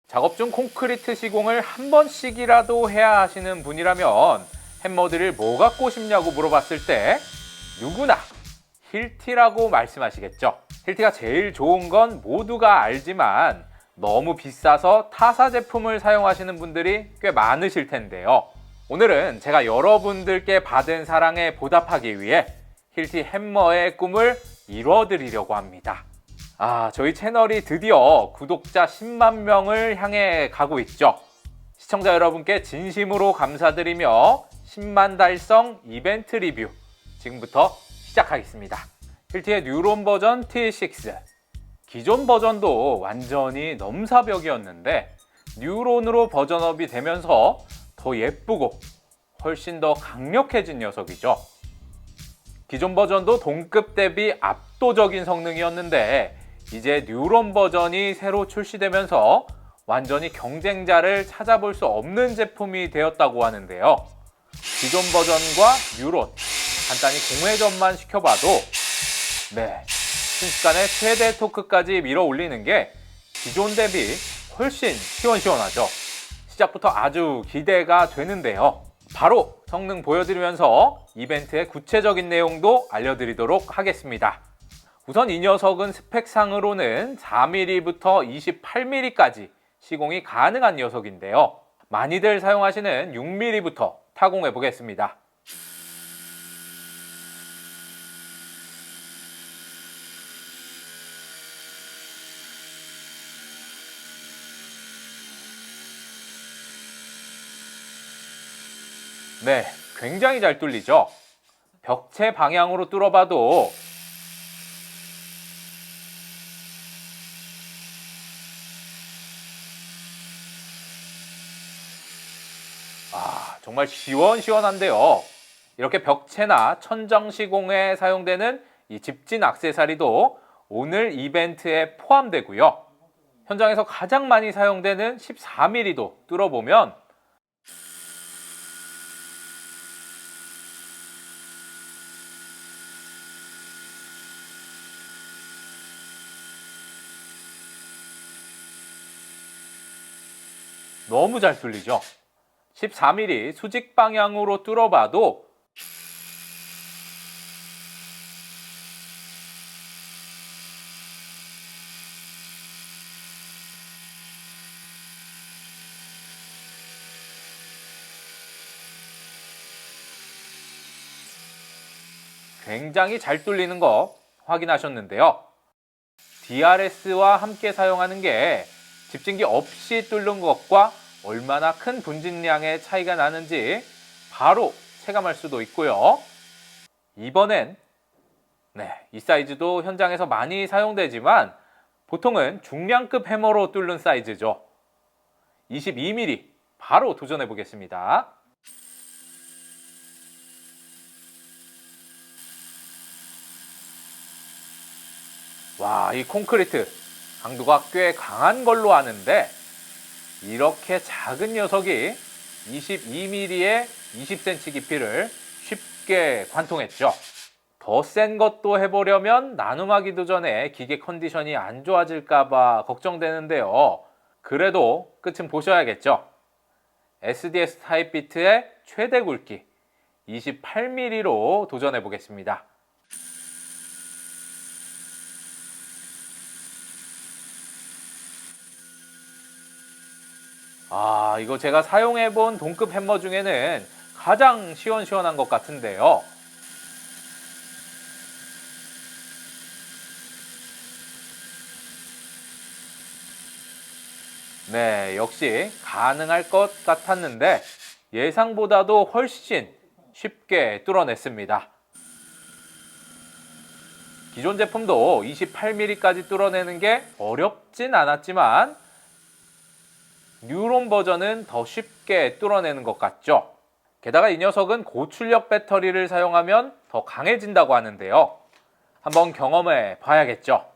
작업 중 콘크리트 시공을 한 번씩이라도 해야 하시는 분이라면 햄머 드릴 뭐 갖고 싶냐고 물어봤을 때 누구나 힐티라고 말씀하시겠죠. 힐티가 제일 좋은 건 모두가 알지만 너무 비싸서 타사 제품을 사용하시는 분들이 꽤 많으실 텐데요. 오늘은 제가 여러분들께 받은 사랑에 보답하기 위해 힐티 햄머의 꿈을 이뤄드리려고 합니다. 저희 채널이 드디어 구독자 10만 명을 향해 가고 있죠. 시청자 여러분께 진심으로 감사드리며 10만 달성 이벤트 리뷰 지금부터 시작하겠습니다. 힐티의 뉴론 버전 T6. 기존 버전도 완전히 넘사벽이었는데 뉴론으로 버전업이 되면서 더 예쁘고 훨씬 더 강력해진 녀석이죠. 기존 버전도 동급 대비 압도적인 성능이었는데 이제 뉴론 버전이 새로 출시되면서 완전히 경쟁자를 찾아볼 수 없는 제품이 되었다고 하는데요. 기존 버전과 뉴론 간단히 공회전만 시켜봐도 순식간에 최대 토크까지 밀어 올리는 게 기존 대비 훨씬 시원시원하죠. 시작부터 아주 기대가 되는데요. 바로 성능 보여드리면서 이벤트의 구체적인 내용도 알려드리도록 하겠습니다. 우선 이 녀석은 스펙상으로는 4mm부터 28mm까지 시공이 가능한 녀석인데요. 많이들 사용하시는 6mm부터 타공해 보겠습니다. 굉장히 잘 뚫리죠. 벽체 방향으로 뚫어봐도 정말 시원시원한데요. 이렇게 벽체나 천정 시공에 사용되는 이 집진 액세서리도 오늘 이벤트에 포함되고요. 현장에서 가장 많이 사용되는 14mm도 뚫어보면 너무 잘 뚫리죠. 14mm 수직 방향으로 뚫어봐도 굉장히 잘 뚫리는 거 확인하셨는데요. DRS와 함께 사용하는 게 집진기 없이 뚫는 것과 얼마나 큰 분진량의 차이가 나는지 바로 체감할 수도 있고요. 이번엔 이 사이즈도 현장에서 많이 사용되지만 보통은 중량급 해머로 뚫는 사이즈죠. 22mm 바로 도전해 보겠습니다. 이 콘크리트 강도가 꽤 강한 걸로 아는데 이렇게 작은 녀석이 22mm의 20cm 깊이를 쉽게 관통했죠. 더 센 것도 해보려면 나눔하기도 전에 기계 컨디션이 안 좋아질까봐 걱정되는데요. 그래도 끝은 보셔야겠죠. SDS 타입 비트의 최대 굵기 28mm로 도전해 보겠습니다. 이거 제가 사용해본 동급 햄머 중에는 가장 시원시원한 것 같은데요. 역시 가능할 것 같았는데 예상보다도 훨씬 쉽게 뚫어냈습니다. 기존 제품도 28mm까지 뚫어내는 게 어렵진 않았지만 뉴론 버전은 더 쉽게 뚫어내는 것 같죠. 게다가 이 녀석은 고출력 배터리를 사용하면 더 강해진다고 하는데요. 한번 경험해 봐야겠죠.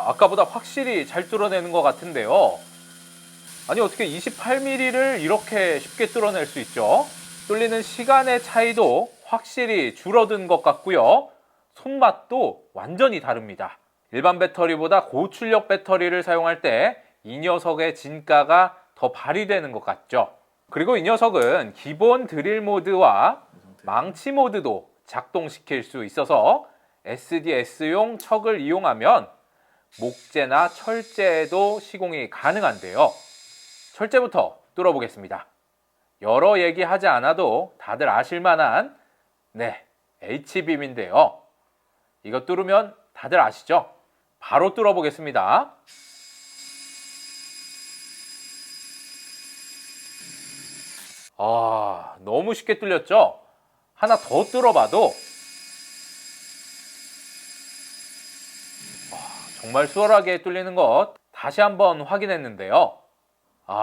아까보다 확실히 잘 뚫어내는 것 같은데요. 아니 어떻게 28mm를 이렇게 쉽게 뚫어낼 수 있죠? 뚫리는 시간의 차이도 확실히 줄어든 것 같고요. 손맛도 완전히 다릅니다. 일반 배터리보다 고출력 배터리를 사용할 때 이 녀석의 진가가 더 발휘되는 것 같죠. 그리고 이 녀석은 기본 드릴 모드와 망치 모드도 작동시킬 수 있어서 SDS용 척을 이용하면 목재나 철재에도 시공이 가능한데요. 철재부터 뚫어보겠습니다. 여러 얘기하지 않아도 다들 아실만한 H빔인데요. 이거 뚫으면 다들 아시죠? 바로 뚫어보겠습니다. 너무 쉽게 뚫렸죠? 하나 더 뚫어봐도 정말 수월하게 뚫리는 것 다시 한번 확인했는데요.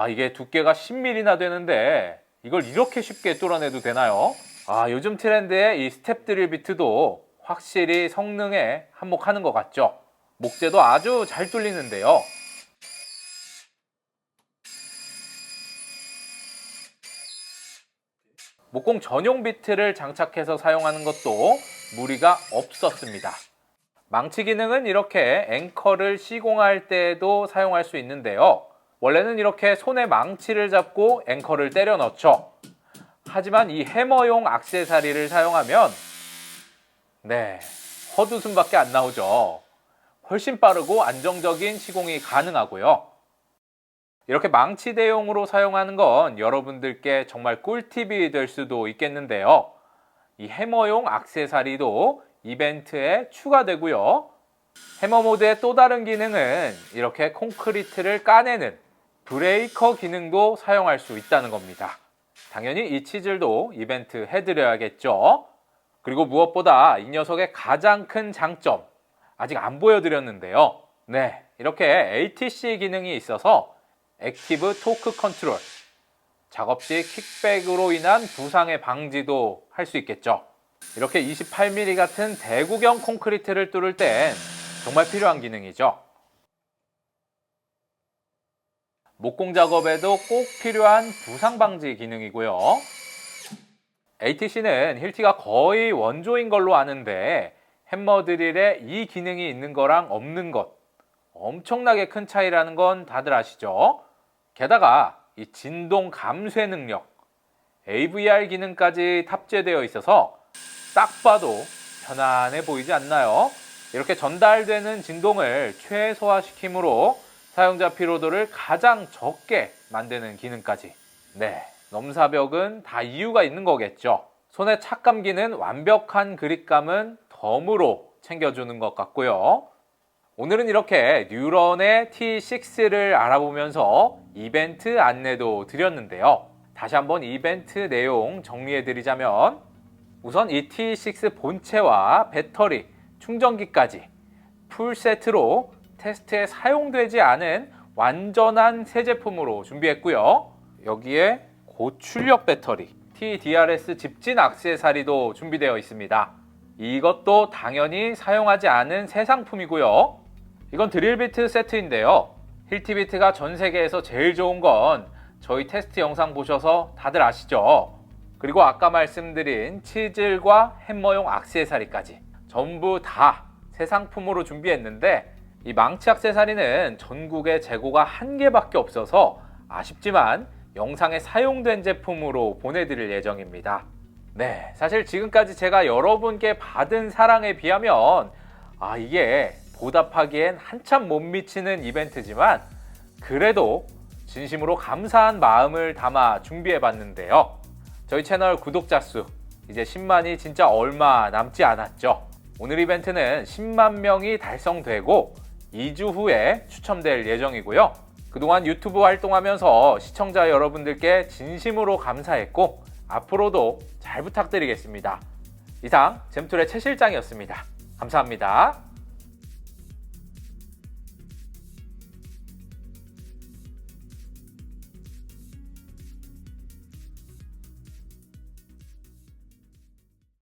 이게 두께가 10mm나 되는데 이걸 이렇게 쉽게 뚫어내도 되나요? 요즘 트렌드의 이 스텝 드릴 비트도 확실히 성능에 한몫하는 것 같죠? 목재도 아주 잘 뚫리는데요. 목공 전용 비트를 장착해서 사용하는 것도 무리가 없었습니다. 망치 기능은 이렇게 앵커를 시공할 때에도 사용할 수 있는데요. 원래는 이렇게 손에 망치를 잡고 앵커를 때려 넣죠. 하지만 이 해머용 액세서리를 사용하면 헛웃음밖에 안 나오죠. 훨씬 빠르고 안정적인 시공이 가능하고요. 이렇게 망치 대용으로 사용하는 건 여러분들께 정말 꿀팁이 될 수도 있겠는데요. 이 해머용 액세서리도 이벤트에 추가되고요. 해머 모드의 또 다른 기능은 이렇게 콘크리트를 까내는 브레이커 기능도 사용할 수 있다는 겁니다. 당연히 이 치즐도 이벤트 해드려야겠죠. 그리고 무엇보다 이 녀석의 가장 큰 장점, 아직 안 보여드렸는데요. 이렇게 ATC 기능이 있어서 액티브 토크 컨트롤, 작업 시 킥백으로 인한 부상의 방지도 할 수 있겠죠. 이렇게 28mm 같은 대구경 콘크리트를 뚫을 땐 정말 필요한 기능이죠. 목공 작업에도 꼭 필요한 부상 방지 기능이고요. ATC는 힐티가 거의 원조인 걸로 아는데 햄머 드릴에 이 기능이 있는 거랑 없는 것 엄청나게 큰 차이라는 건 다들 아시죠? 게다가 이 진동 감쇄 능력, AVR 기능까지 탑재되어 있어서 딱 봐도 편안해 보이지 않나요? 이렇게 전달되는 진동을 최소화시키므로 사용자 피로도를 가장 적게 만드는 기능까지. 넘사벽은 다 이유가 있는 거겠죠. 손에 착 감기는 완벽한 그립감은 덤으로 챙겨주는 것 같고요. 오늘은 이렇게 뉴런의 T6를 알아보면서 이벤트 안내도 드렸는데요. 다시 한번 이벤트 내용 정리해드리자면 우선 이 T6 본체와 배터리, 충전기까지 풀세트로 테스트에 사용되지 않은 완전한 새 제품으로 준비했고요. 여기에 고출력 배터리, TDRS 집진 액세서리도 준비되어 있습니다. 이것도 당연히 사용하지 않은 새 상품이고요. 이건 드릴비트 세트인데요. 힐티비트가 전 세계에서 제일 좋은 건 저희 테스트 영상 보셔서 다들 아시죠? 그리고 아까 말씀드린 치즐과 햄머용 액세서리까지 전부 다 새 상품으로 준비했는데 이 망치 액세서리는 전국에 재고가 한 개밖에 없어서 아쉽지만 영상에 사용된 제품으로 보내드릴 예정입니다. 사실 지금까지 제가 여러분께 받은 사랑에 비하면 이게 보답하기엔 한참 못 미치는 이벤트지만 그래도 진심으로 감사한 마음을 담아 준비해봤는데요. 저희 채널 구독자 수 이제 10만이 진짜 얼마 남지 않았죠. 오늘 이벤트는 10만 명이 달성되고 2주 후에 추첨될 예정이고요. 그동안 유튜브 활동하면서 시청자 여러분들께 진심으로 감사했고 앞으로도 잘 부탁드리겠습니다. 이상 잼툴의 최 실장이었습니다. 감사합니다.